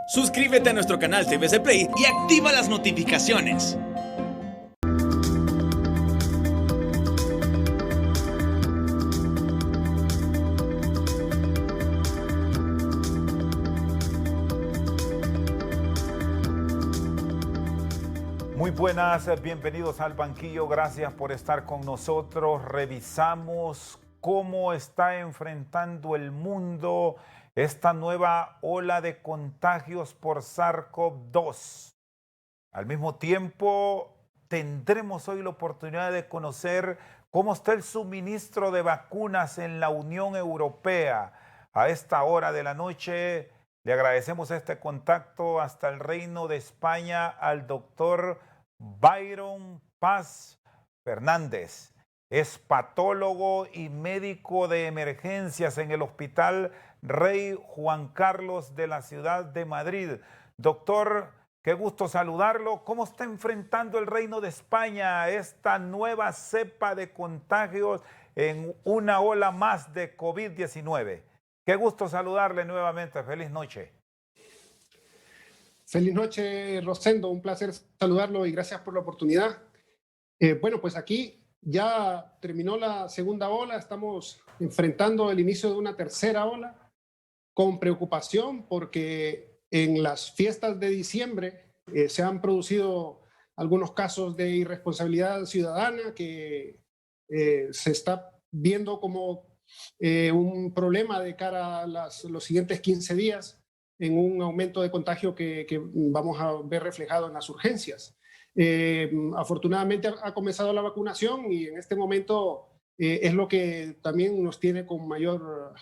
Suscríbete a nuestro canal TVC Play y activa las notificaciones. Muy buenas, bienvenidos al banquillo, gracias por estar con nosotros. Revisamos cómo está enfrentando el mundo esta nueva ola de contagios por SARS-CoV-2. Al mismo tiempo, tendremos hoy la oportunidad de conocer cómo está el suministro de vacunas en la Unión Europea. A esta hora de la noche le agradecemos este contacto hasta el Reino de España al doctor Byron Paz Fernández. Es patólogo y médico de emergencias en el Hospital Rey Juan Carlos de la ciudad de Madrid. Doctor, qué gusto saludarlo. ¿Cómo está enfrentando el Reino de España esta nueva cepa de contagios en una ola más de COVID-19? Qué gusto saludarle nuevamente. Feliz noche. Feliz noche, Rosendo. Un placer saludarlo y gracias por la oportunidad. Bueno, pues aquí ya terminó la segunda ola. Estamos enfrentando el inicio de una tercera ola con preocupación porque en las fiestas de diciembre se han producido algunos casos de irresponsabilidad ciudadana que se está viendo como un problema de cara a los siguientes 15 días en un aumento de contagio que vamos a ver reflejado en las urgencias. Afortunadamente ha comenzado la vacunación y en este momento es lo que también nos tiene con mayor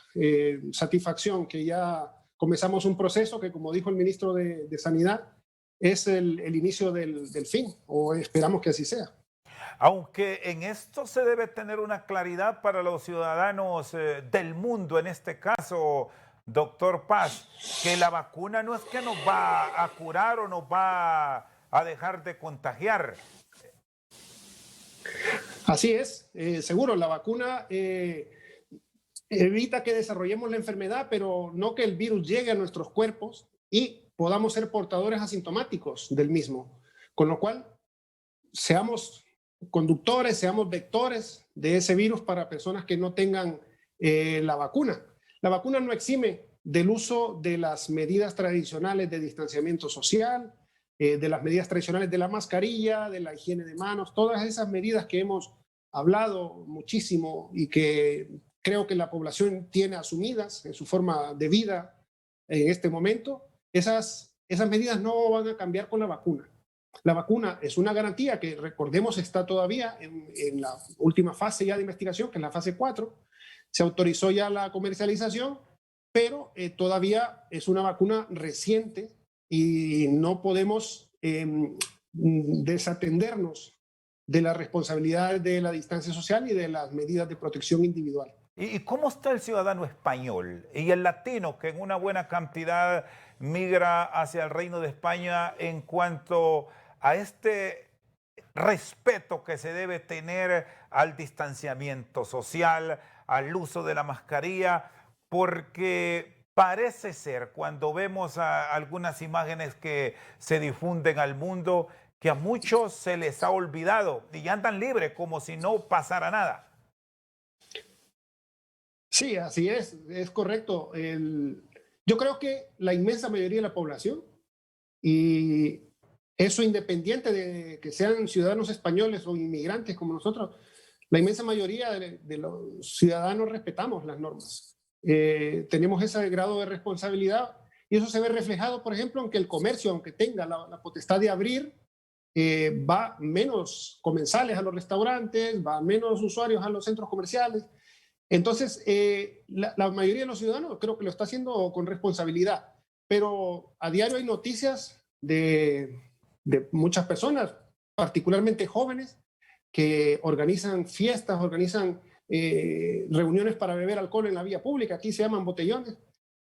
satisfacción, que ya comenzamos un proceso que, como dijo el ministro de Sanidad, es el inicio del fin, o esperamos que así sea. Aunque en esto se debe tener una claridad para los ciudadanos del mundo, en este caso, doctor Paz, que la vacuna no es que nos va a curar o nos va a dejar de contagiar. Así es, seguro, la vacuna evita que desarrollemos la enfermedad, pero no que el virus llegue a nuestros cuerpos y podamos ser portadores asintomáticos del mismo. Con lo cual, seamos conductores, seamos vectores de ese virus para personas que no tengan la vacuna. La vacuna no exime del uso de las medidas tradicionales de distanciamiento social, de las medidas tradicionales de la mascarilla, de la higiene de manos, todas esas medidas que hemos hablado muchísimo y que creo que la población tiene asumidas en su forma de vida en este momento, esas medidas no van a cambiar con la vacuna. La vacuna es una garantía que, recordemos, está todavía en la última fase ya de investigación, que es la fase 4. Se autorizó ya la comercialización, pero todavía es una vacuna reciente y no podemos desatendernos de la responsabilidad de la distancia social y de las medidas de protección individual. ¿Y cómo está el ciudadano español y el latino, que en una buena cantidad migra hacia el Reino de España en cuanto a este respeto que se debe tener al distanciamiento social, al uso de la mascarilla? Porque parece ser, cuando vemos algunas imágenes que se difunden al mundo, que a muchos se les ha olvidado y andan libres como si no pasara nada. Sí, así es correcto. Yo creo que la inmensa mayoría de la población, y eso independiente de que sean ciudadanos españoles o inmigrantes como nosotros, la inmensa mayoría de los ciudadanos respetamos las normas. Tenemos ese grado de responsabilidad y eso se ve reflejado, por ejemplo, en que el comercio, aunque tenga la potestad de abrir, va menos comensales a los restaurantes, va menos usuarios a los centros comerciales. Entonces, la mayoría de los ciudadanos creo que lo está haciendo con responsabilidad, pero a diario hay noticias de muchas personas, particularmente jóvenes, que organizan fiestas, organizan reuniones para beber alcohol en la vía pública, aquí se llaman botellones,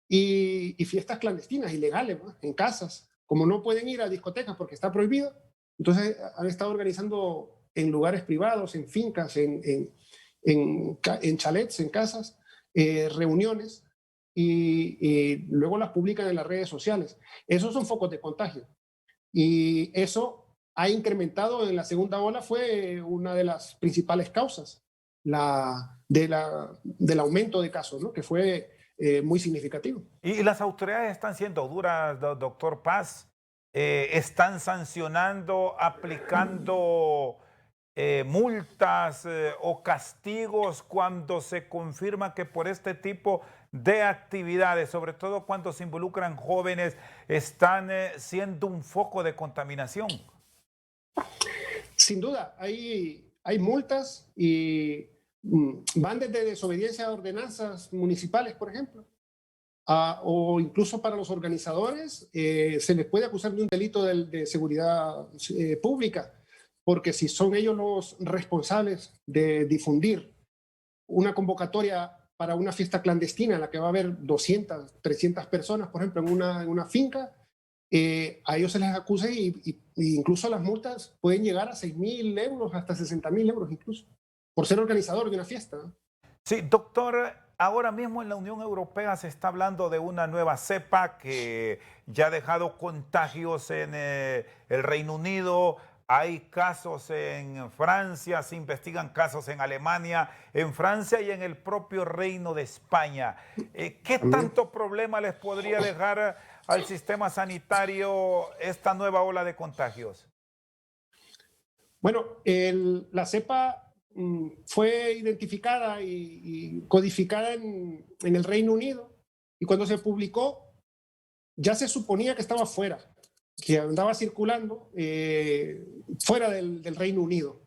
y fiestas clandestinas, ilegales, ¿no? En casas. Como no pueden ir a discotecas porque está prohibido, entonces han estado organizando en lugares privados, en fincas, en chalets, en casas, reuniones y luego las publican en las redes sociales. Esos son focos de contagio. Y eso ha incrementado en la segunda ola, fue una de las principales causas del aumento de casos, ¿no? Que fue muy significativo. Y las autoridades están siendo duras, doctor Paz. Están sancionando, aplicando multas o castigos cuando se confirma que por este tipo de actividades, sobre todo cuando se involucran jóvenes, están siendo un foco de contaminación. Sin duda, hay multas y van desde desobediencia a ordenanzas municipales, por ejemplo, o incluso para los organizadores se les puede acusar de un delito de seguridad pública, porque si son ellos los responsables de difundir una convocatoria para una fiesta clandestina en la que va a haber 200, 300 personas, por ejemplo, en una finca, a ellos se les acusa y incluso las multas pueden llegar a 6.000 euros, hasta 60.000 euros incluso, por ser organizador de una fiesta, ¿no? Sí, doctor, ahora mismo en la Unión Europea se está hablando de una nueva cepa que ya ha dejado contagios en el Reino Unido. Hay casos en Francia, se investigan casos en Alemania, en Francia y en el propio Reino de España. ¿Qué tanto problema les podría dejar al sistema sanitario esta nueva ola de contagios? Bueno, la cepa fue identificada y codificada en el Reino Unido, y cuando se publicó ya se suponía que estaba fuera, que andaba circulando fuera del Reino Unido.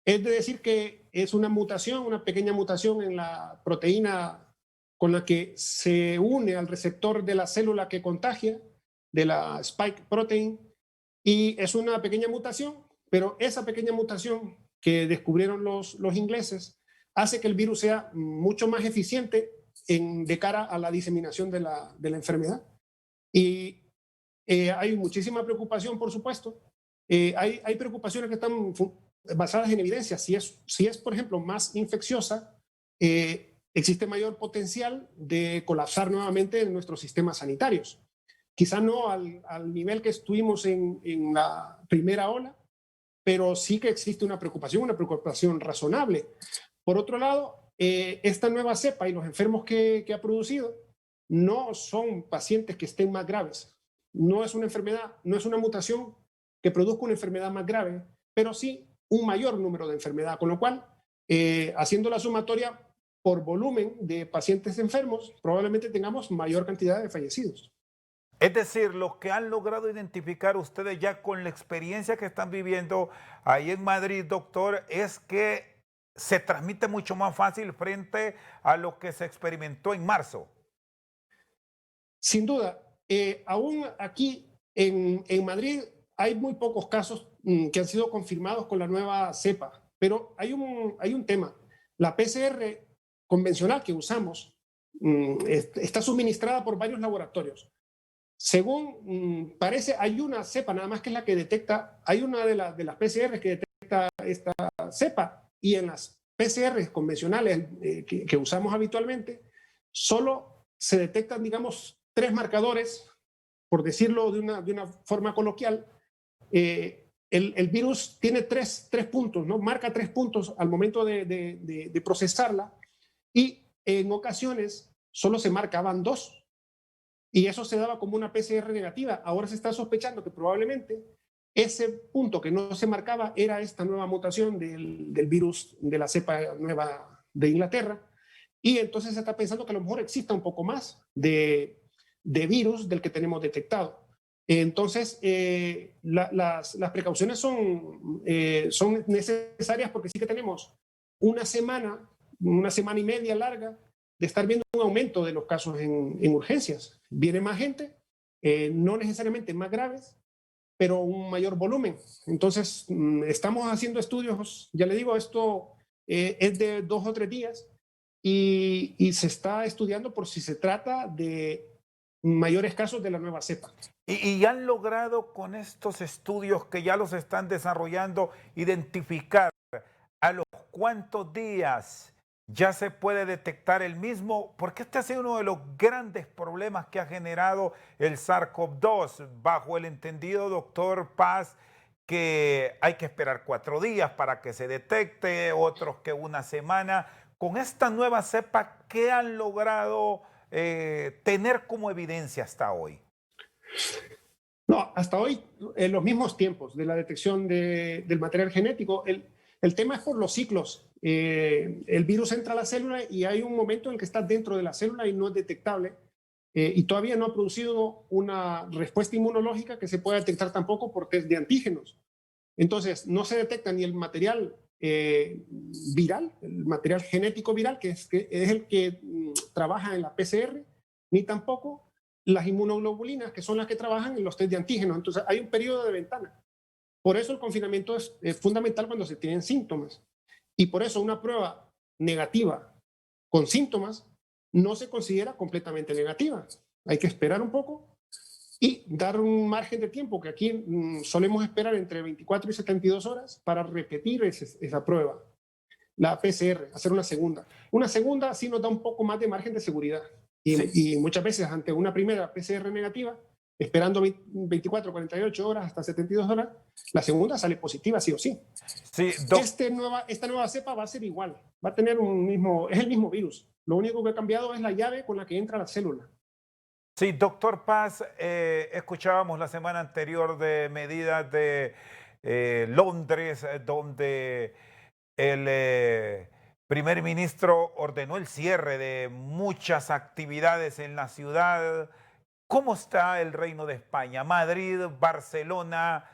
Es de decir que es una mutación, una pequeña mutación en la proteína con la que se une al receptor de la célula que contagia, de la spike protein, y es una pequeña mutación, pero esa pequeña mutación que descubrieron los ingleses hace que el virus sea mucho más eficiente de cara a la diseminación de la enfermedad. Y hay muchísima preocupación, por supuesto. Hay preocupaciones que están basadas en evidencia. Si es, por ejemplo, más infecciosa, existe mayor potencial de colapsar nuevamente en nuestros sistemas sanitarios. Quizá no al nivel que estuvimos en la primera ola, pero sí que existe una preocupación razonable. Por otro lado, esta nueva cepa y los enfermos que ha producido no son pacientes que estén más graves. No es una enfermedad, no es una mutación que produzca una enfermedad más grave, pero sí un mayor número de enfermedad, con lo cual, haciendo la sumatoria por volumen de pacientes enfermos, probablemente tengamos mayor cantidad de fallecidos. Es decir, lo que han logrado identificar ustedes ya con la experiencia que están viviendo ahí en Madrid, doctor, es que se transmite mucho más fácil frente a lo que se experimentó en marzo. Sin duda, aún aquí en Madrid hay muy pocos casos que han sido confirmados con la nueva cepa, pero hay un tema. La PCR convencional que usamos está suministrada por varios laboratorios. Según parece, hay una cepa nada más que es la que detecta, hay una de las PCR que detecta esta cepa, y en las PCR convencionales que usamos habitualmente, solo se detectan, digamos, 3 marcadores, por decirlo de una forma coloquial. El virus tiene tres puntos, ¿no? Marca 3 puntos al momento de procesarla, y en ocasiones solo se marcaban 2. Y eso se daba como una PCR negativa. Ahora se está sospechando que probablemente ese punto que no se marcaba era esta nueva mutación del virus de la cepa nueva de Inglaterra. Y entonces se está pensando que a lo mejor exista un poco más de virus del que tenemos detectado. Entonces, las precauciones son necesarias, porque sí que tenemos una semana y media larga de estar viendo un aumento de los casos en urgencias. Viene más gente, no necesariamente más graves, pero un mayor volumen. Entonces, estamos haciendo estudios, ya le digo, esto es de 2 o 3 días, y se está estudiando por si se trata de mayores casos de la nueva cepa. Y han logrado con estos estudios que ya los están desarrollando identificar a los cuántos días ya se puede detectar el mismo, porque este ha sido uno de los grandes problemas que ha generado el SARS-CoV-2, bajo el entendido, doctor Paz, que hay que esperar 4 días para que se detecte, otros que una semana. Con esta nueva cepa, ¿qué han logrado tener como evidencia hasta hoy? No, hasta hoy, en los mismos tiempos de la detección del material genético, el tema es por los ciclos. El virus entra a la célula y hay un momento en el que está dentro de la célula y no es detectable. Y todavía no ha producido una respuesta inmunológica que se pueda detectar tampoco por test de antígenos. Entonces, no se detecta ni el material viral, el material genético viral, que es el que trabaja en la PCR, ni tampoco las inmunoglobulinas, que son las que trabajan en los test de antígenos. Entonces, hay un periodo de ventana. Por eso el confinamiento es fundamental cuando se tienen síntomas. Y por eso una prueba negativa con síntomas no se considera completamente negativa. Hay que esperar un poco y dar un margen de tiempo, que aquí solemos esperar entre 24 y 72 horas para repetir esa prueba, la PCR, hacer una segunda. Una segunda sí nos da un poco más de margen de seguridad. Y muchas veces ante una primera PCR negativa, esperando 24, 48 horas hasta 72 horas, la segunda sale positiva sí o sí. Sí, Esta nueva cepa va a ser igual, va a tener es el mismo virus. Lo único que ha cambiado es la llave con la que entra la célula. Sí, doctor Paz, escuchábamos la semana anterior de medidas de Londres, donde el primer ministro ordenó el cierre de muchas actividades en la ciudad. ¿Cómo está el Reino de España? Madrid, Barcelona,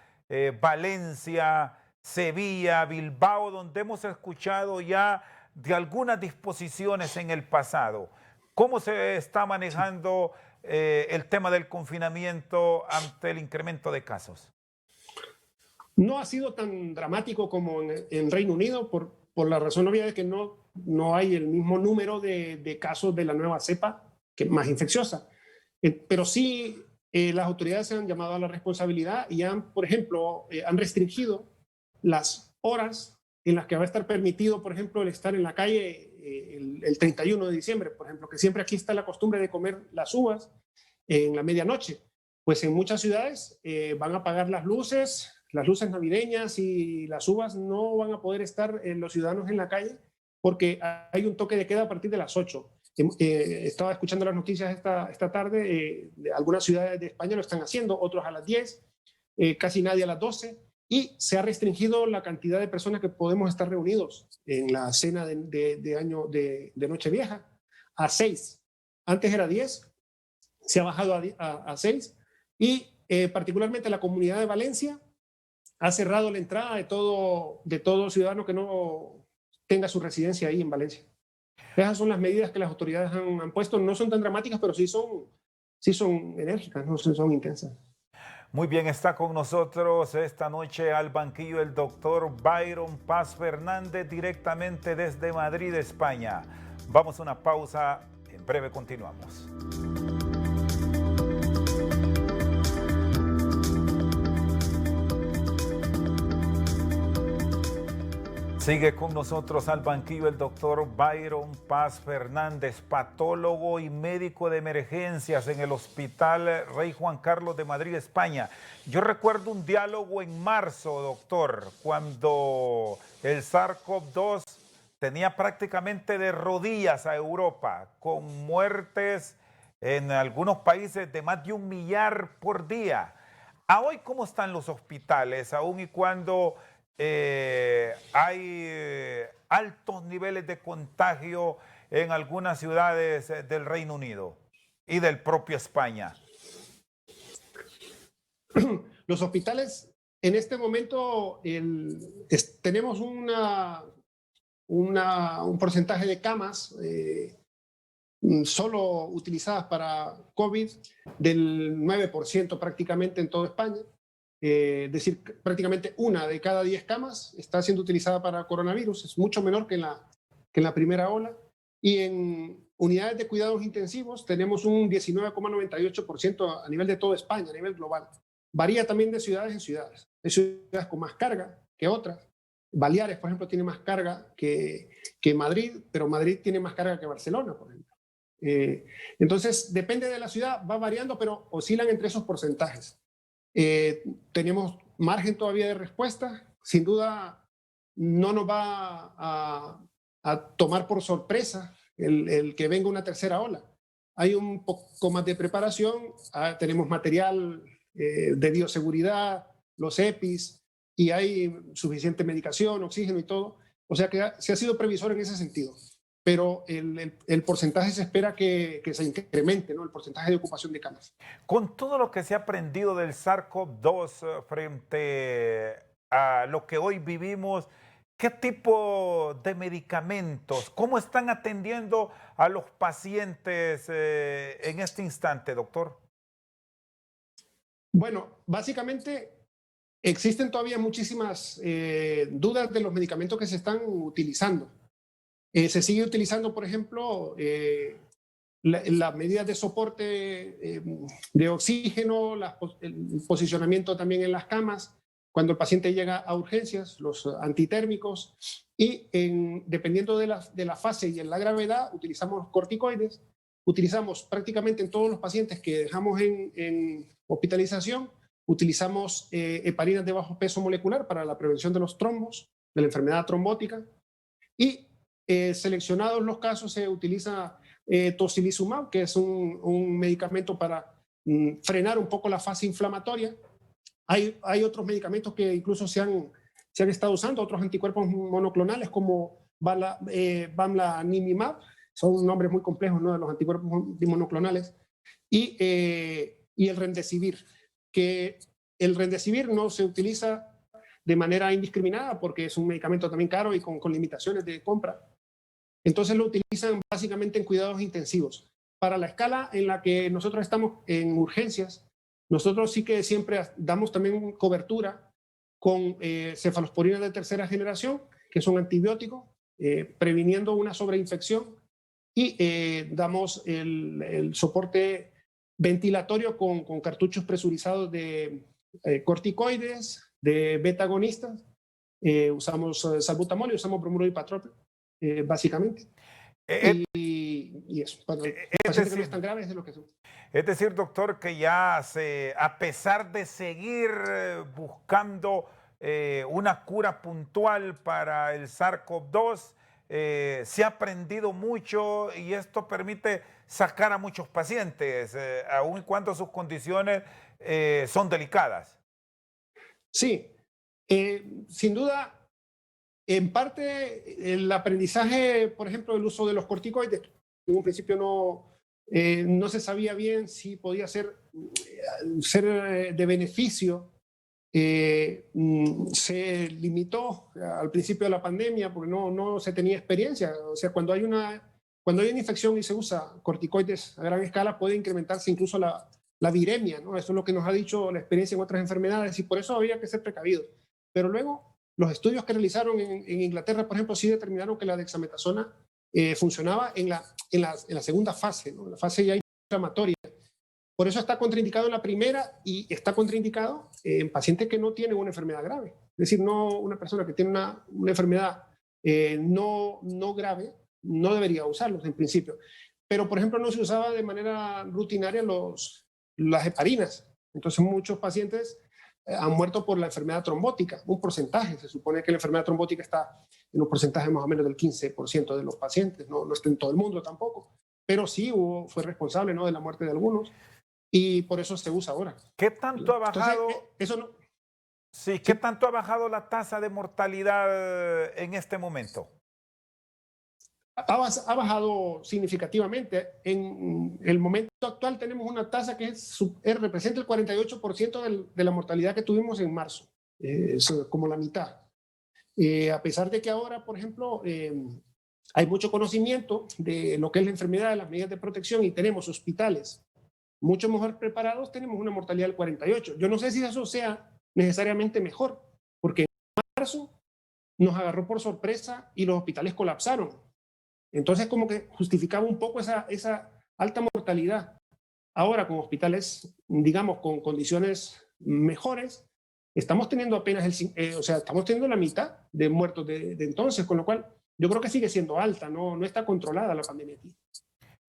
Valencia, Sevilla, Bilbao, donde hemos escuchado ya de algunas disposiciones en el pasado. ¿Cómo se está manejando el tema del confinamiento ante el incremento de casos? No ha sido tan dramático como en Reino Unido por la razón obvia de que no hay el mismo número de casos de la nueva cepa, que es más infecciosa. Pero sí, las autoridades se han llamado a la responsabilidad y por ejemplo, han restringido las horas en las que va a estar permitido, por ejemplo, el estar en la calle el 31 de diciembre, por ejemplo, que siempre aquí está la costumbre de comer las uvas en la medianoche. Pues en muchas ciudades van a apagar las luces navideñas, y las uvas no van a poder estar los ciudadanos en la calle porque hay un toque de queda a partir de las 8. Estaba escuchando las noticias esta tarde, de algunas ciudades de España lo están haciendo, otros a las 10, casi nadie a las 12, y se ha restringido la cantidad de personas que podemos estar reunidos en la cena de Nochevieja a 6. Antes era 10, se ha bajado a 6, y particularmente la Comunidad de Valencia ha cerrado la entrada de todo ciudadano que no tenga su residencia ahí en Valencia. Esas son las medidas que las autoridades han puesto. No son tan dramáticas, pero sí son enérgicas, no son intensas. Muy bien, está con nosotros esta noche al banquillo el doctor Byron Paz Fernández, directamente desde Madrid, España. Vamos a una pausa, en breve continuamos. Sigue con nosotros al banquillo el doctor Byron Paz Fernández, patólogo y médico de emergencias en el Hospital Rey Juan Carlos de Madrid, España. Yo recuerdo un diálogo en marzo, doctor, cuando el SARS-CoV-2 tenía prácticamente de rodillas a Europa, con muertes en algunos países de más de 1 millar por día. ¿A hoy cómo están los hospitales, aun y cuando hay altos niveles de contagio en algunas ciudades del Reino Unido y del propio España? Los hospitales, en este momento, tenemos un porcentaje de camas solo utilizadas para COVID del 9% prácticamente en toda España. Es decir, prácticamente 1 de cada 10 camas está siendo utilizada para coronavirus. Es mucho menor que en la primera ola. Y en unidades de cuidados intensivos tenemos un 19,98% a nivel de toda España, a nivel global. Varía también de ciudades en ciudades. Hay ciudades con más carga que otras. Baleares, por ejemplo, tiene más carga que Madrid, pero Madrid tiene más carga que Barcelona, por ejemplo. Entonces, depende de la ciudad, va variando, pero oscilan entre esos porcentajes. Tenemos margen todavía de respuesta. Sin duda, no nos va a tomar por sorpresa el que venga una tercera ola. Hay un poco más de preparación, tenemos material de bioseguridad, los EPIs, y hay suficiente medicación, oxígeno y todo. O sea que se ha sido previsor en ese sentido. Pero el porcentaje se espera que se incremente, ¿no? El porcentaje de ocupación de camas. Con todo lo que se ha aprendido del SARS-CoV-2 frente a lo que hoy vivimos, ¿qué tipo de medicamentos, cómo están atendiendo a los pacientes en este instante, doctor? Bueno, básicamente existen todavía muchísimas dudas de los medicamentos que se están utilizando. Se sigue utilizando, por ejemplo, las medidas de soporte de oxígeno, el posicionamiento también en las camas, cuando el paciente llega a urgencias, los antitérmicos, y dependiendo de la fase y en la gravedad, utilizamos corticoides, utilizamos prácticamente en todos los pacientes que dejamos en hospitalización, utilizamos heparinas de bajo peso molecular para la prevención de los trombos, de la enfermedad trombótica, y seleccionados los casos se utiliza tocilizumab, que es un medicamento para frenar un poco la fase inflamatoria. Hay otros medicamentos que incluso se han estado usando, otros anticuerpos monoclonales como bamlanimab, son nombres muy complejos, ¿no?, de los anticuerpos monoclonales, y el remdesivir, que el remdesivir no se utiliza de manera indiscriminada porque es un medicamento también caro y con limitaciones de compra. Entonces lo utilizan básicamente en cuidados intensivos. Para la escala en la que nosotros estamos en urgencias, nosotros sí que siempre damos también cobertura con cefalosporina de tercera generación, que es un antibiótico, previniendo una sobreinfección, y damos el soporte ventilatorio con cartuchos presurizados de corticoides, de beta-agonistas. Usamos salbutamol y usamos bromuro y patropio, básicamente. Y eso, para pacientes que no están graves, es lo que son. Es decir, doctor, que ya a pesar de seguir buscando una cura puntual para el SARS-CoV-2, se ha aprendido mucho y esto permite sacar a muchos pacientes, aun cuando sus condiciones son delicadas. Sí, sin duda, en parte el aprendizaje, por ejemplo, el uso de los corticoides, en un principio no se sabía bien si podía ser de beneficio. Se limitó al principio de la pandemia porque no se tenía experiencia. O sea, cuando hay una infección y se usa corticoides a gran escala, puede incrementarse incluso la viremia, ¿no? Eso es lo que nos ha dicho la experiencia en otras enfermedades y por eso había que ser precavidos. Pero luego, los estudios que realizaron en Inglaterra, por ejemplo, sí determinaron que la dexametasona funcionaba en la segunda fase, ¿no?, la fase ya inflamatoria. Por eso está contraindicado en la primera y está contraindicado en pacientes que no tienen una enfermedad grave. Es decir, no una persona que tiene una enfermedad no grave no debería usarlos en principio. Pero, por ejemplo, no se usaba de manera rutinaria las heparinas. Entonces, muchos pacientes han muerto por la enfermedad trombótica, un porcentaje. Se supone que la enfermedad trombótica está en un porcentaje más o menos del 15% de los pacientes. No está en todo el mundo tampoco, pero sí fue responsable, ¿no?, de la muerte de algunos. Y por eso se usa ahora. ¿Qué tanto ha bajado? Entonces, eso no. Sí, ¿qué tanto ha bajado la tasa de mortalidad en este momento? Ha bajado significativamente. En el momento actual tenemos una tasa que representa el 48% de la mortalidad que tuvimos en marzo. Es como la mitad. A pesar de que ahora, por ejemplo, hay mucho conocimiento de lo que es la enfermedad, de las medidas de protección y tenemos hospitales mucho mejor preparados, tenemos una mortalidad del 48%. Yo no sé si eso sea necesariamente mejor, porque en marzo nos agarró por sorpresa y los hospitales colapsaron. Entonces, como que justificaba un poco esa alta mortalidad. Ahora, con hospitales, digamos, con condiciones mejores, estamos teniendo apenas o sea, estamos teniendo la mitad de muertos de entonces, con lo cual yo creo que sigue siendo alta, no está controlada la pandemia aquí.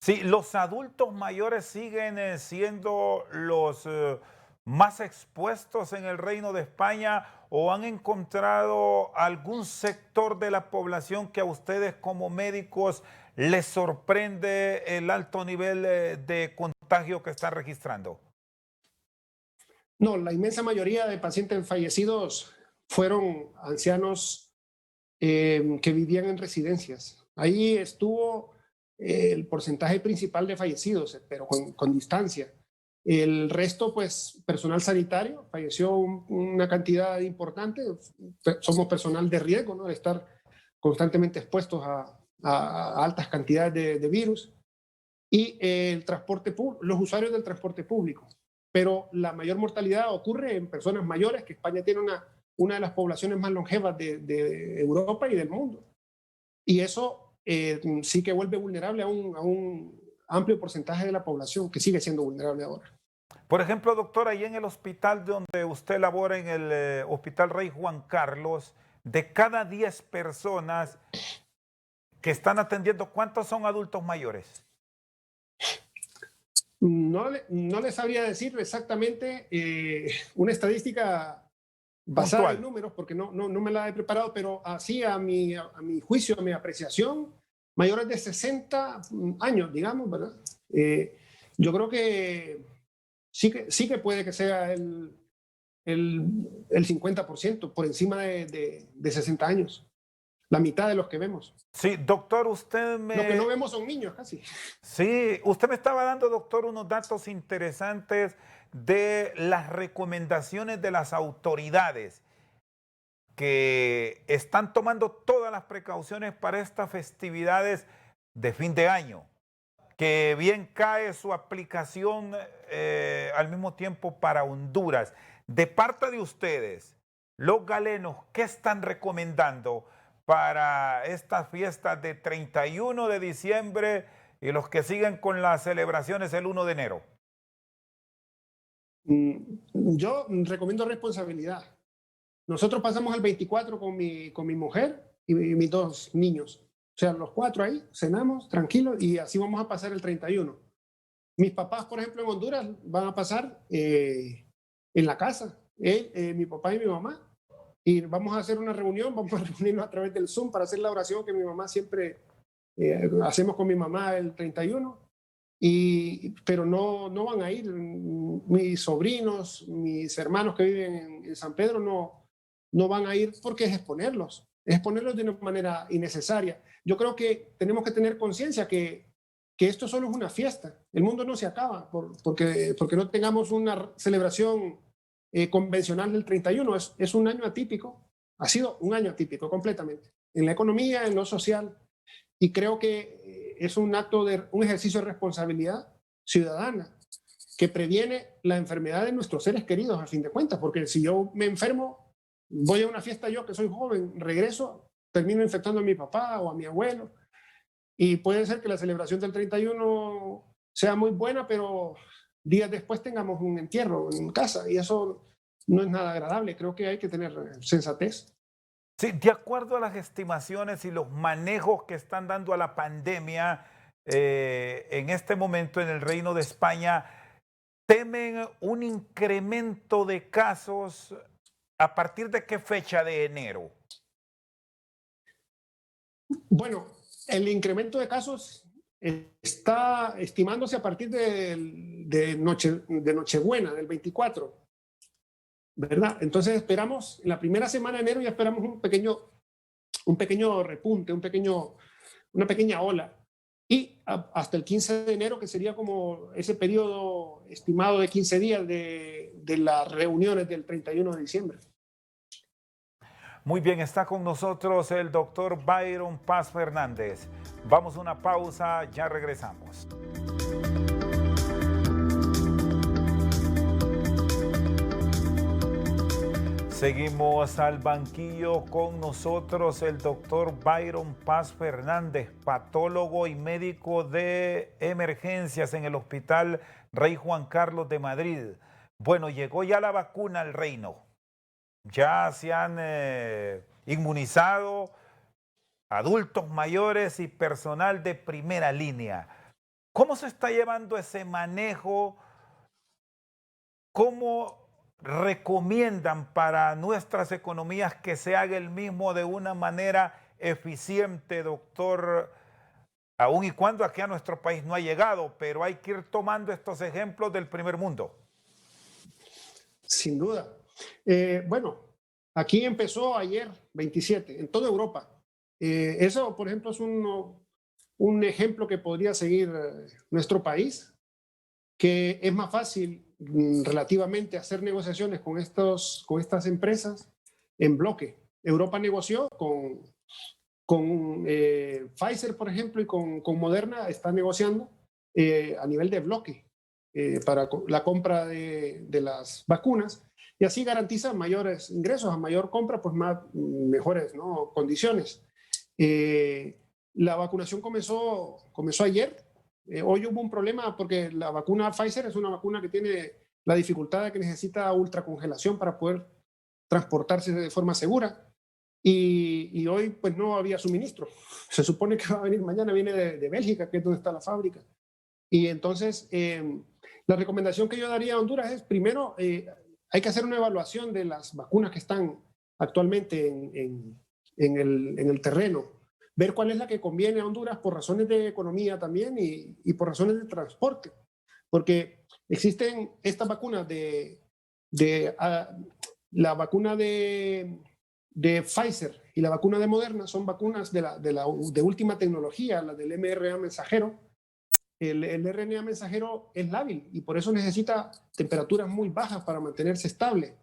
Sí, los adultos mayores siguen siendo los más expuestos en el Reino de España, o han encontrado algún sector de la población que a ustedes como médicos les sorprende el alto nivel de contagio que están registrando. No, la inmensa mayoría de pacientes fallecidos fueron ancianos que vivían en residencias. Ahí estuvo el porcentaje principal de fallecidos, pero con distancia. El resto, pues, personal sanitario, falleció una cantidad importante. Somos personal de riesgo, ¿no? De estar constantemente expuestos a altas cantidades de virus. Y el transporte los usuarios del transporte público. Pero la mayor mortalidad ocurre en personas mayores, que España tiene una de las poblaciones más longevas de Europa y del mundo. Y eso sí que vuelve vulnerable a un amplio porcentaje de la población, que sigue siendo vulnerable ahora. Por ejemplo, doctor, ahí en el hospital donde usted labora, en el Hospital Rey Juan Carlos, de cada 10 personas que están atendiendo, ¿cuántos son adultos mayores? No les sabría decir exactamente una estadística basada Puntual. en números, porque no me la he preparado, pero así a mi juicio, a mi apreciación, mayores de 60 años, digamos, ¿verdad? Yo creo que sí que puede que sea el 50% por encima de 60 años, la mitad de los que vemos. Sí, doctor, usted me... Lo que no vemos son niños casi. Sí, usted me estaba dando, doctor, unos datos interesantes de las recomendaciones de las autoridades que están tomando todas las precauciones para estas festividades de fin de año. Que bien cae su aplicación al mismo tiempo para Honduras. De parte de ustedes, los galenos, ¿qué están recomendando para estas fiestas de 31 de diciembre y los que siguen con las celebraciones el 1 de enero? Yo recomiendo responsabilidad. Nosotros pasamos el 24 con mi mujer y mis 2 niños. O sea, los 4 ahí, cenamos tranquilos y así vamos a pasar el 31. Mis papás, por ejemplo, en Honduras van a pasar en la casa, mi papá y mi mamá, y vamos a hacer una reunión, vamos a reunirnos a través del Zoom para hacer la oración que mi mamá siempre hacemos con mi mamá el 31, pero no van a ir. Mis sobrinos, mis hermanos que viven en San Pedro no van a ir porque es exponerlos de una manera innecesaria. Yo creo que tenemos que tener conciencia que esto solo es una fiesta. El mundo no se acaba porque no tengamos una celebración convencional del 31. Es un año atípico, ha sido un año atípico completamente, en la economía, en lo social, y creo que es un ejercicio de responsabilidad ciudadana que previene la enfermedad de nuestros seres queridos, a fin de cuentas, porque si yo me enfermo, voy a una fiesta yo que soy joven, regreso, termino infectando a mi papá o a mi abuelo, y puede ser que la celebración del 31 sea muy buena, pero días después tengamos un entierro en casa, y eso no es nada agradable. Creo que hay que tener sensatez. Sí, de acuerdo a las estimaciones y los manejos que están dando a la pandemia en este momento en el Reino de España, temen un incremento de casos. ¿A partir de qué fecha de enero? Bueno, el incremento de casos está estimándose a partir de Nochebuena, del 24, ¿verdad? Entonces esperamos, en la primera semana de enero ya esperamos un pequeño repunte, una pequeña ola. Y hasta el 15 de enero, que sería como ese periodo estimado de 15 días de las reuniones del 31 de diciembre. Muy bien, está con nosotros el doctor Byron Paz Fernández. Vamos a una pausa, ya regresamos. Seguimos al banquillo, con nosotros el doctor Byron Paz Fernández, patólogo y médico de emergencias en el Hospital Rey Juan Carlos de Madrid. Bueno, llegó ya la vacuna al reino. ya se han inmunizado adultos mayores y personal de primera línea. ¿Cómo se está llevando ese manejo? ¿Cómo recomiendan para nuestras economías que se haga el mismo de una manera eficiente, doctor? Aun y cuando aquí a nuestro país no ha llegado, pero hay que ir tomando estos ejemplos del primer mundo. Sin duda. Bueno, aquí empezó ayer, 27, en toda Europa. Eso, por ejemplo, es un ejemplo que podría seguir nuestro país, que es más fácil relativamente hacer negociaciones con estas empresas en bloque. Europa negoció con Pfizer, por ejemplo, y con Moderna está negociando a nivel de bloque para la compra de las vacunas, y así garantiza mayores ingresos, a mayor compra, pues mejores, ¿no?, condiciones. La vacunación comenzó ayer. Hoy hubo un problema porque la vacuna Pfizer es una vacuna que tiene la dificultad de que necesita ultracongelación para poder transportarse de forma segura. Y hoy pues no había suministro. Se supone que va a venir mañana, viene de Bélgica, que es donde está la fábrica. Y entonces la recomendación que yo daría a Honduras es, primero, hay que hacer una evaluación de las vacunas que están actualmente en el terreno, ver cuál es la que conviene a Honduras por razones de economía también y por razones de transporte, porque existen estas vacunas la vacuna de Pfizer y la vacuna de Moderna son vacunas de última tecnología, la del mRNA mensajero. El RNA mensajero es lábil y por eso necesita temperaturas muy bajas para mantenerse estable.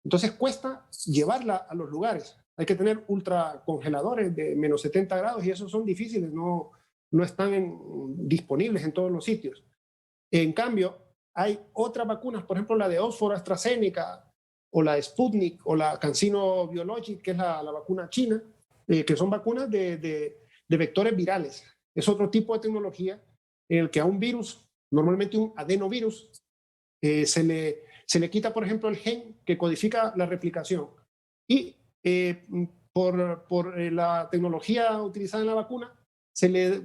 Entonces cuesta llevarla a los lugares. Hay que tener ultracongeladores de menos 70 grados y esos son difíciles, no están disponibles en todos los sitios. En cambio, hay otras vacunas, por ejemplo, la de Oxford AstraZeneca o la de Sputnik o la CanSino Biologic, que es la vacuna china, que son vacunas de vectores virales. Es otro tipo de tecnología en el que a un virus, normalmente un adenovirus, se le quita, por ejemplo, el gen que codifica la replicación. Y por la tecnología utilizada en la vacuna, se le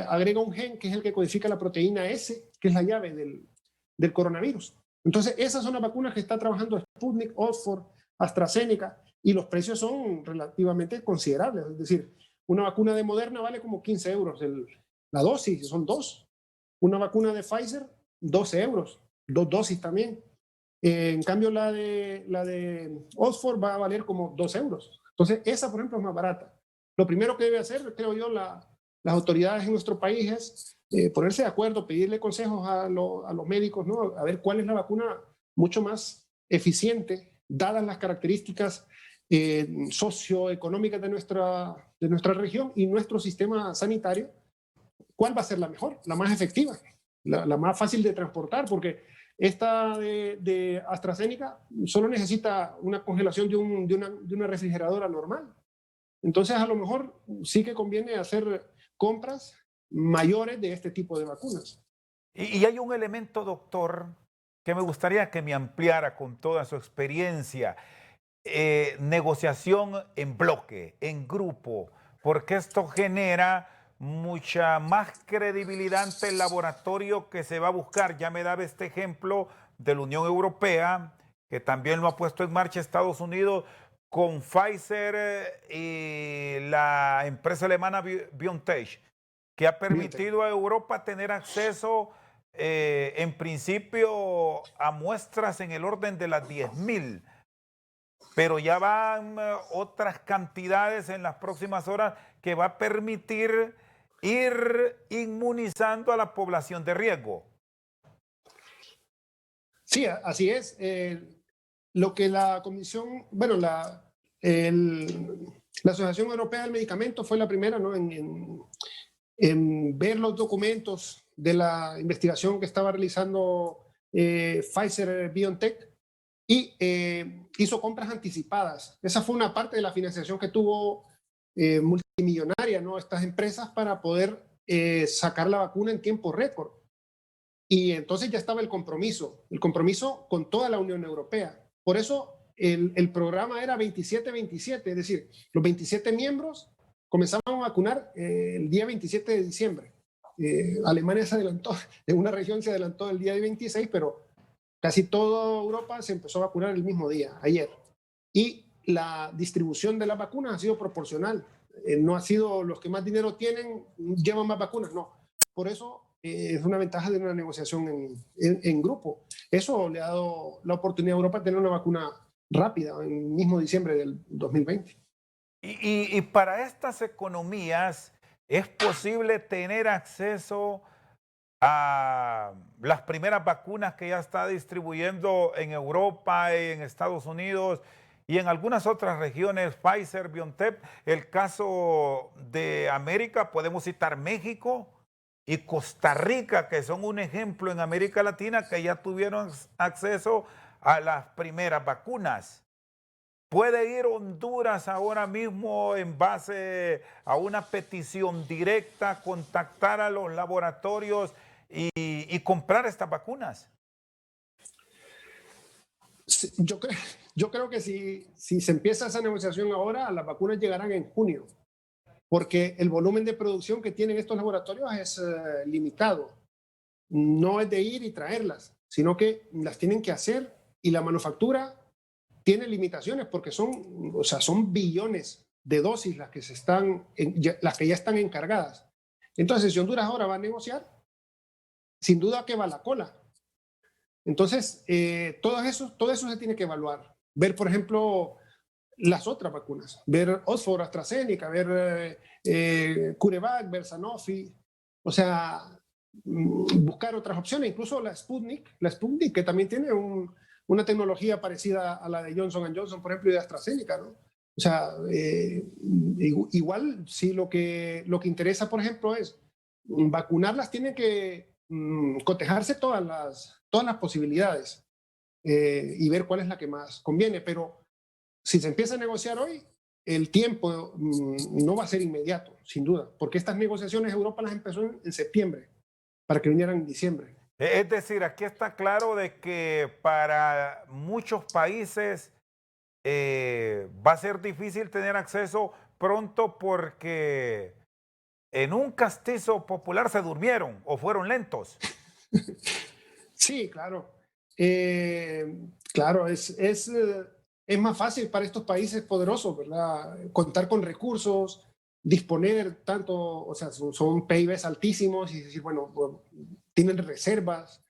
agrega un gen que es el que codifica la proteína S, que es la llave del coronavirus. Entonces, esas son las vacunas que está trabajando Sputnik, Oxford, AstraZeneca, y los precios son relativamente considerables. Es decir, una vacuna de Moderna vale como 15 euros la dosis, son dos. Una vacuna de Pfizer, 12 euros, dos dosis también. En cambio, la de Oxford va a valer como 2 euros. Entonces, esa, por ejemplo, es más barata. Lo primero que debe hacer, creo yo, las autoridades en nuestro país es ponerse de acuerdo, pedirle consejos a los médicos, ¿no?, a ver cuál es la vacuna mucho más eficiente, dadas las características socioeconómicas de nuestra región y nuestro sistema sanitario. ¿Cuál va a ser la mejor, la más efectiva, la más fácil de transportar? Porque esta de AstraZeneca solo necesita una congelación de una refrigeradora normal. Entonces, a lo mejor sí que conviene hacer compras mayores de este tipo de vacunas. Y hay un elemento, doctor, que me gustaría que me ampliara con toda su experiencia. Negociación en bloque, en grupo, porque esto genera mucha más credibilidad ante el laboratorio que se va a buscar. Ya me daba este ejemplo de la Unión Europea, que también lo ha puesto en marcha Estados Unidos con Pfizer y la empresa alemana BioNTech, que ha permitido a Europa tener acceso en principio a muestras en el orden de las 10.000. Pero ya van otras cantidades en las próximas horas que va a permitir ir inmunizando a la población de riesgo. Sí, así es. Lo que la Comisión, bueno, la Asociación Europea del Medicamento fue la primera, ¿no?, en ver los documentos de la investigación que estaba realizando Pfizer BioNTech y hizo compras anticipadas. Esa fue una parte de la financiación que tuvo multimillonaria, ¿no?, estas empresas para poder sacar la vacuna en tiempo récord. Y entonces ya estaba el compromiso con toda la Unión Europea. Por eso el programa era 27-27, es decir, los 27 miembros comenzaban a vacunar el día 27 de diciembre. Alemania se adelantó, en una región se adelantó el día 26, pero casi toda Europa se empezó a vacunar el mismo día, ayer. Y la distribución de las vacunas ha sido proporcional. No ha sido los que más dinero tienen, llevan más vacunas, no. Por eso es una ventaja de una negociación en grupo. Eso le ha dado la oportunidad a Europa de tener una vacuna rápida en el mismo diciembre del 2020. Y para estas economías, ¿es posible tener acceso a las primeras vacunas que ya está distribuyendo en Europa, en Estados Unidos y en algunas otras regiones, Pfizer, BioNTech? El caso de América, podemos citar México y Costa Rica, que son un ejemplo en América Latina que ya tuvieron acceso a las primeras vacunas. ¿Puede ir Honduras ahora mismo en base a una petición directa, contactar a los laboratorios y comprar estas vacunas? Sí, yo creo que si se empieza esa negociación ahora, las vacunas llegarán en junio, porque el volumen de producción que tienen estos laboratorios es limitado. No es de ir y traerlas, sino que las tienen que hacer, y la manufactura tiene limitaciones porque son billones de dosis las que ya están encargadas. Entonces, si Honduras ahora va a negociar, sin duda que va a la cola. Entonces, todo eso se tiene que evaluar. Ver, por ejemplo, las otras vacunas. Ver Oxford, AstraZeneca, ver CureVac, ver Sanofi. O sea, buscar otras opciones. Incluso la Sputnik, que también tiene una tecnología parecida a la de Johnson & Johnson, por ejemplo, y de AstraZeneca, ¿no? O sea, igual, si lo que interesa, por ejemplo, es vacunarlas, tienen que cotejarse todas las posibilidades y ver cuál es la que más conviene. Pero si se empieza a negociar hoy, el tiempo no va a ser inmediato, sin duda, porque estas negociaciones Europa las empezó en septiembre, para que vinieran en diciembre. Es decir, aquí está claro de que para muchos países va a ser difícil tener acceso pronto porque en un castizo popular se durmieron o fueron lentos. Sí, claro. Claro, es más fácil para estos países poderosos, ¿verdad? Contar con recursos, disponer tanto, o sea, son PIBs altísimos y decir, bueno, tienen reservas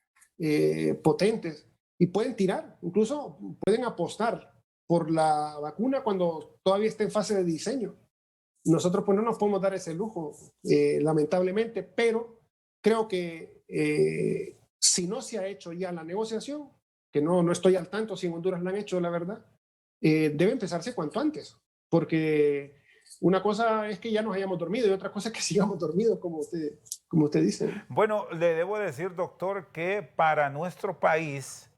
potentes y pueden tirar, incluso pueden apostar por la vacuna cuando todavía está en fase de diseño. Nosotros pues no nos podemos dar ese lujo, lamentablemente, pero creo que si no se ha hecho ya la negociación, que no estoy al tanto si en Honduras la han hecho, la verdad, debe empezarse cuanto antes, porque una cosa es que ya nos hayamos dormido y otra cosa es que sigamos dormidos, como usted dice. Bueno, le debo decir, doctor, que para nuestro país,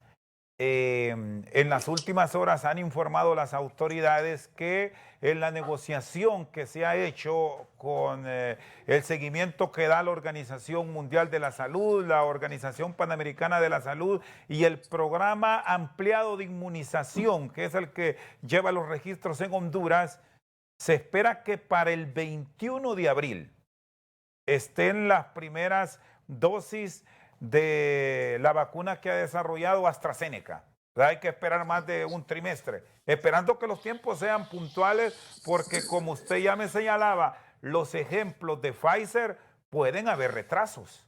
en las últimas horas han informado las autoridades que en la negociación que se ha hecho con el seguimiento que da la Organización Mundial de la Salud, la Organización Panamericana de la Salud y el programa ampliado de inmunización, que es el que lleva los registros en Honduras, se espera que para el 21 de abril estén las primeras dosis de la vacuna que ha desarrollado AstraZeneca. Hay que esperar más de un trimestre, esperando que los tiempos sean puntuales, porque como usted ya me señalaba, los ejemplos de Pfizer pueden haber retrasos.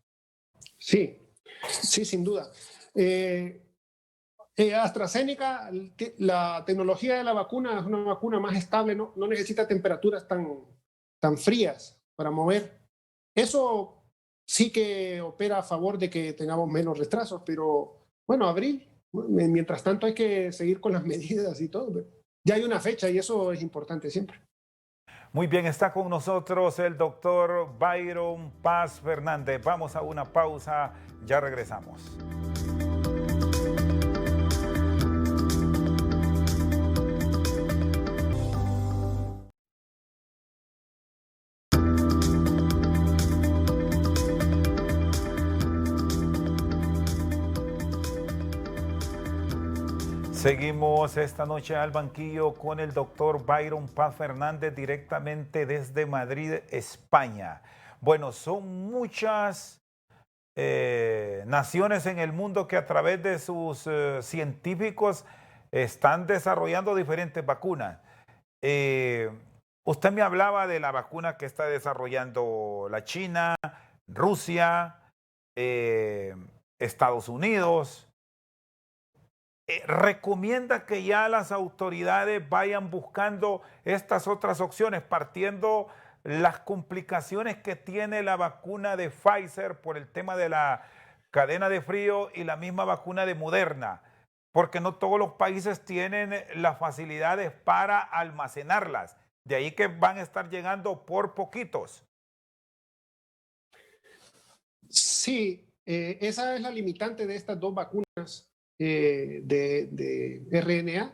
Sí, sin duda. AstraZeneca, la tecnología de la vacuna es una vacuna más estable, no necesita temperaturas tan frías para mover. Eso sí que opera a favor de que tengamos menos retrasos, pero bueno, abril, mientras tanto hay que seguir con las medidas y todo. Ya hay una fecha y eso es importante siempre. Muy bien, está con nosotros el doctor Byron Paz Fernández. Vamos a una pausa, ya regresamos. Seguimos esta noche al banquillo con el doctor Byron Paz Fernández directamente desde Madrid, España. Bueno, son muchas naciones en el mundo que a través de sus científicos están desarrollando diferentes vacunas. Usted me hablaba de la vacuna que está desarrollando la China, Rusia, Estados Unidos. ¿Recomienda que ya las autoridades vayan buscando estas otras opciones, partiendo las complicaciones que tiene la vacuna de Pfizer por el tema de la cadena de frío y la misma vacuna de Moderna? Porque no todos los países tienen las facilidades para almacenarlas. De ahí que van a estar llegando por poquitos. Sí, esa es la limitante de estas dos vacunas de RNA.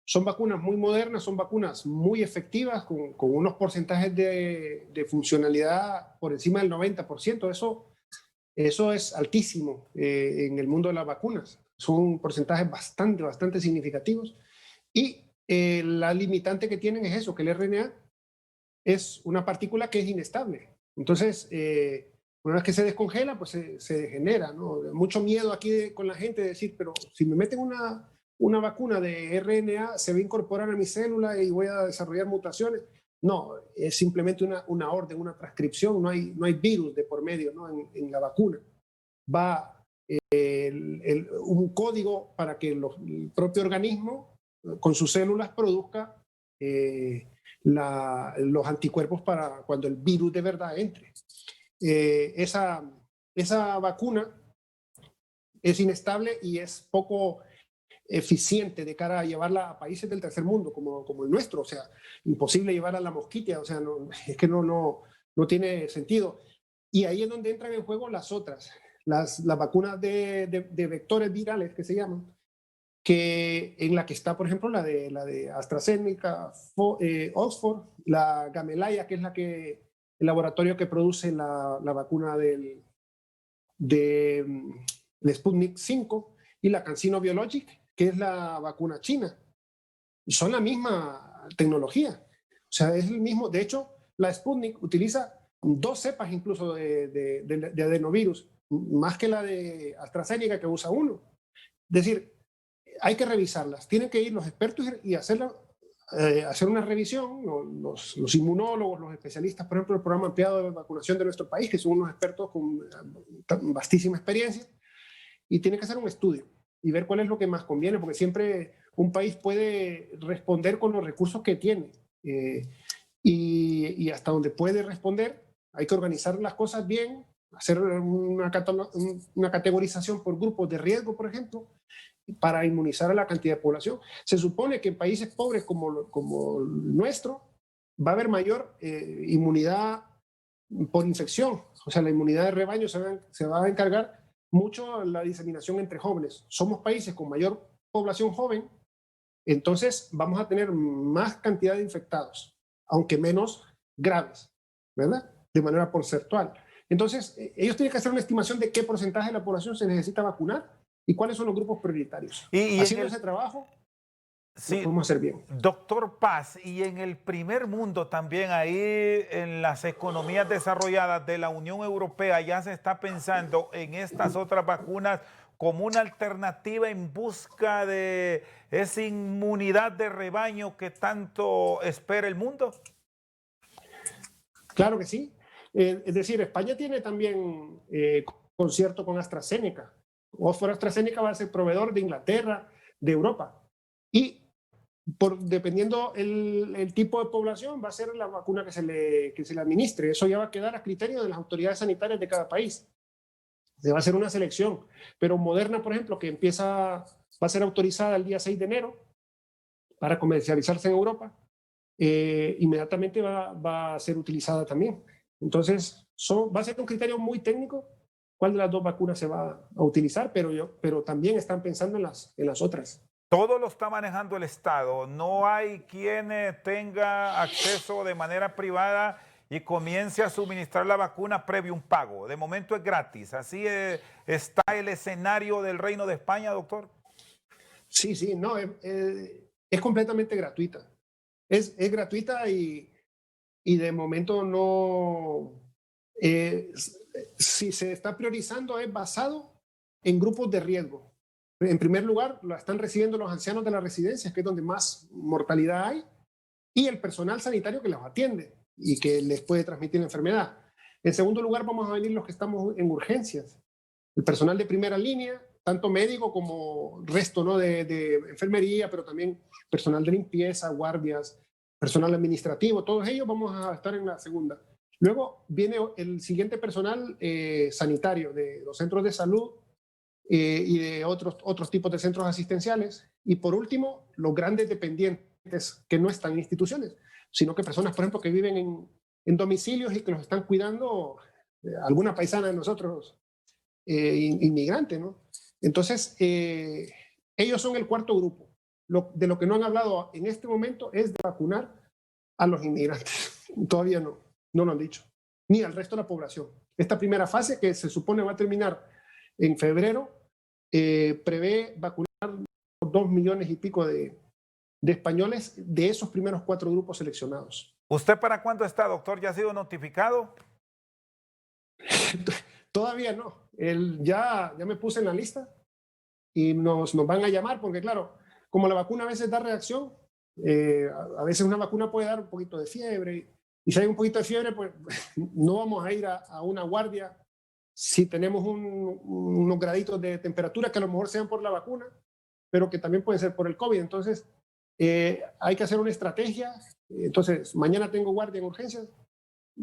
Son vacunas muy modernas, son vacunas muy efectivas, con unos porcentajes de funcionalidad por encima del 90%. Eso es altísimo en el mundo de las vacunas. Son porcentajes bastante significativos. Y la limitante que tienen es eso, que el RNA es una partícula que es inestable. Entonces, una vez que se descongela, pues se degenera, ¿no? Mucho miedo aquí con la gente de decir, pero si me meten una vacuna de RNA, se va a incorporar a mi célula y voy a desarrollar mutaciones. No, es simplemente una orden, una transcripción, no hay virus de por medio, ¿no? en la vacuna. Va un código para que el propio organismo, con sus células, produzca los anticuerpos para cuando el virus de verdad entre. Esa vacuna es inestable y es poco eficiente de cara a llevarla a países del tercer mundo como el nuestro. O sea, imposible llevar a la mosquitia, o sea, es que no tiene sentido. Y ahí es donde entran en juego las otras, las vacunas de vectores virales que se llaman, en la que está, por ejemplo, la de AstraZeneca, Oxford, la Gamelaya, que es el laboratorio que produce la vacuna del Sputnik 5, y la CanSino Biologic, que es la vacuna china. Son la misma tecnología. O sea, es el mismo. De hecho, la Sputnik utiliza 2 cepas incluso de adenovirus, más que la de AstraZeneca, que usa 1. Es decir, hay que revisarlas. Tienen que ir los expertos y hacer una revisión, los inmunólogos, los especialistas, por ejemplo, el programa ampliado de vacunación de nuestro país, que son unos expertos con vastísima experiencia, y tiene que hacer un estudio y ver cuál es lo que más conviene, porque siempre un país puede responder con los recursos que tiene, y hasta donde puede responder hay que organizar las cosas bien, hacer una categorización por grupos de riesgo, por ejemplo, para inmunizar a la cantidad de población. Se supone que en países pobres como el nuestro va a haber mayor inmunidad por infección. O sea, la inmunidad de rebaño se va a encargar mucho la diseminación entre jóvenes. Somos países con mayor población joven, entonces vamos a tener más cantidad de infectados, aunque menos graves, ¿verdad? De manera porcentual. Entonces, ellos tienen que hacer una estimación de qué porcentaje de la población se necesita vacunar y cuáles son los grupos prioritarios. Y haciendo ese trabajo, sí, lo podemos hacer bien. Doctor Paz, y en el primer mundo también, ahí en las economías desarrolladas de la Unión Europea, ya se está pensando en estas otras vacunas como una alternativa en busca de esa inmunidad de rebaño que tanto espera el mundo. Claro que sí. Es decir, España tiene también concierto con AstraZeneca. Oxford AstraZeneca va a ser proveedor de Inglaterra, de Europa. Y dependiendo el tipo de población, va a ser la vacuna que se le administre. Eso ya va a quedar a criterio de las autoridades sanitarias de cada país. Se va a hacer una selección. Pero Moderna, por ejemplo, que va a ser autorizada el día 6 de enero para comercializarse en Europa, inmediatamente va a ser utilizada también. Entonces, va a ser un criterio muy técnico cuál de las dos vacunas se va a utilizar, pero también están pensando en las otras. Todo lo está manejando el Estado. No hay quien tenga acceso de manera privada y comience a suministrar la vacuna previo un pago. De momento es gratis. ¿Así está el escenario del Reino de España, doctor? Sí, sí, no, es completamente gratuita. Es gratuita y de momento no, si se está priorizando es basado en grupos de riesgo. En primer lugar, la están recibiendo los ancianos de las residencias, que es donde más mortalidad hay, y el personal sanitario que los atiende y que les puede transmitir la enfermedad. En segundo lugar, vamos a venir los que estamos en urgencias, el personal de primera línea, tanto médico como resto, ¿no? de enfermería, pero también personal de limpieza, guardias, personal administrativo, todos ellos vamos a estar en la segunda. Luego viene el siguiente personal sanitario de los centros de salud y de otros tipos de centros asistenciales. Y por último, los grandes dependientes que no están en instituciones, sino que personas, por ejemplo, que viven en domicilios y que los están cuidando alguna paisana de nosotros, inmigrante, ¿no? Entonces, ellos son el cuarto grupo. De lo que no han hablado en este momento es de vacunar a los inmigrantes. Todavía no lo han dicho, ni al resto de la población. Esta primera fase, que se supone va a terminar en febrero, prevé vacunar 2 millones y pico de españoles de esos primeros 4 grupos seleccionados. ¿Usted para cuándo está, doctor? ¿Ya ha sido notificado? Todavía no. Ya me puse en la lista y nos van a llamar porque, claro, como la vacuna a veces da reacción, a veces una vacuna puede dar un poquito de fiebre y si hay un poquito de fiebre, pues no vamos a ir a una guardia si tenemos unos graditos de temperatura que a lo mejor sean por la vacuna, pero que también pueden ser por el COVID. Entonces, hay que hacer una estrategia. Entonces, mañana tengo guardia en urgencias.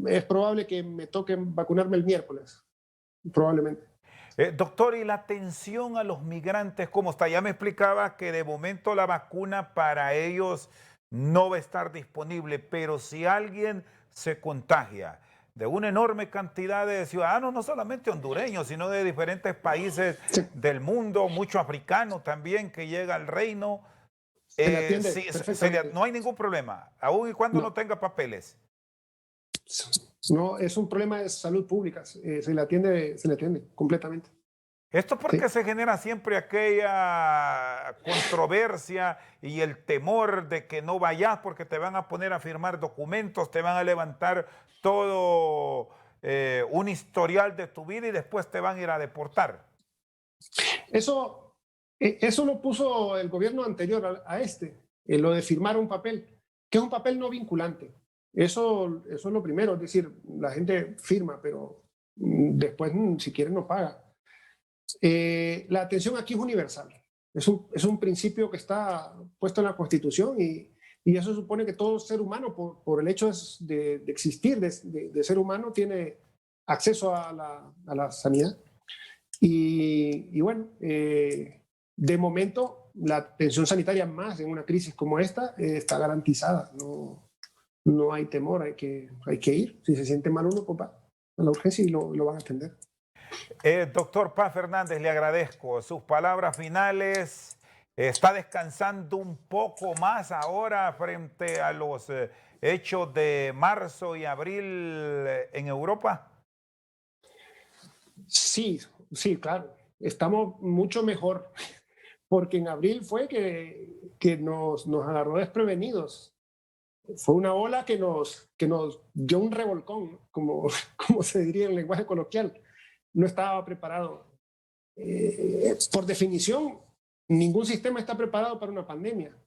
Es probable que me toque vacunarme el miércoles, probablemente. Doctor, ¿y la atención a los migrantes cómo está? Ya me explicaba que de momento la vacuna para ellos no va a estar disponible, pero si alguien se contagia de una enorme cantidad de ciudadanos, no solamente hondureños, sino de diferentes países del mundo, mucho africano también que llega al reino, Se le atiende perfectamente. no hay ningún problema, aun y cuando no tenga papeles. No, es un problema de salud pública, se le atiende completamente. Esto porque se genera siempre aquella controversia y el temor de que no vayas porque te van a poner a firmar documentos, te van a levantar todo un historial de tu vida y después te van a ir a deportar. Eso lo puso el gobierno anterior a este, lo de firmar un papel, que es un papel no vinculante. Eso es lo primero, es decir, la gente firma, pero después si quiere no paga. La atención aquí es universal, es un principio que está puesto en la Constitución y eso supone que todo ser humano, por el hecho de existir, de ser humano, tiene acceso a la sanidad. Y bueno, de momento la atención sanitaria más en una crisis como esta está garantizada, no hay temor, hay que ir. Si se siente mal uno, pues va a la urgencia y lo van a atender. Doctor Paz Fernández, le agradezco sus palabras finales. ¿Está descansando un poco más ahora frente a los hechos de marzo y abril en Europa? Sí, claro. Estamos mucho mejor porque en abril fue que nos agarró desprevenidos. Fue una ola que nos dio un revolcón, ¿no? como se diría en lenguaje coloquial. No estaba preparado. Por definición, ningún sistema está preparado para una pandemia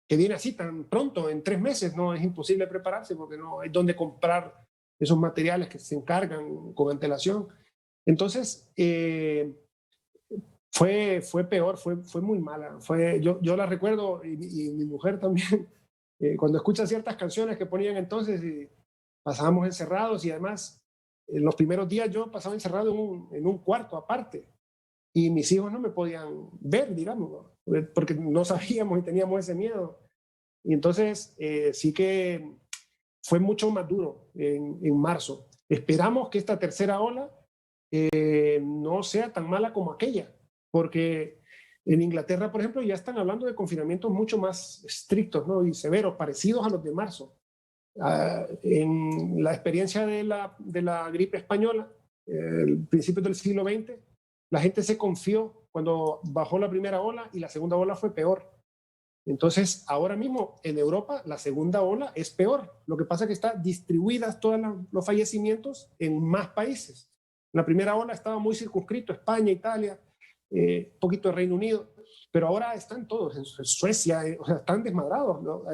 que viene así tan pronto, en 3 meses. No es imposible prepararse porque no hay dónde comprar esos materiales que se encargan con antelación. Entonces, fue peor, fue muy mala. Yo la recuerdo y mi mujer también. Cuando escuchan ciertas canciones que ponían entonces y pasábamos encerrados y además en los primeros días yo pasaba encerrado en un cuarto aparte y mis hijos no me podían ver, digamos, porque no sabíamos y teníamos ese miedo. Y entonces sí que fue mucho más duro en marzo. Esperamos que esta tercera ola no sea tan mala como aquella, porque en Inglaterra, por ejemplo, ya están hablando de confinamientos mucho más estrictos, ¿no? Y severos, parecidos a los de marzo. En la experiencia de la gripe española, el principio del siglo XX, la gente se confió cuando bajó la primera ola y la segunda ola fue peor. Entonces, ahora mismo en Europa la segunda ola es peor. Lo que pasa es que están distribuidas todos los fallecimientos en más países. La primera ola estaba muy circunscrito, España, Italia, poquito de Reino Unido, pero ahora están todos en Suecia, o sea, están desmadrados, ¿no?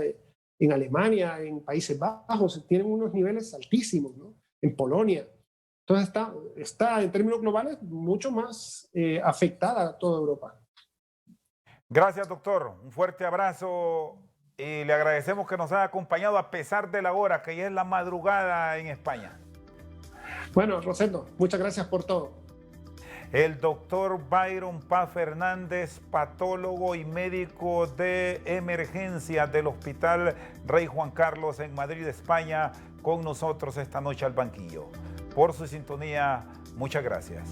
En Alemania, en Países Bajos, tienen unos niveles altísimos, ¿no? En Polonia. Entonces está en términos globales mucho más afectada a toda Europa. Gracias, doctor. Un fuerte abrazo y le agradecemos que nos haya acompañado a pesar de la hora, que ya es la madrugada en España. Bueno, Rosendo, muchas gracias por todo. El doctor Byron Paz Fernández, patólogo y médico de emergencia del Hospital Rey Juan Carlos en Madrid, España, con nosotros esta noche al banquillo. Por su sintonía, muchas gracias.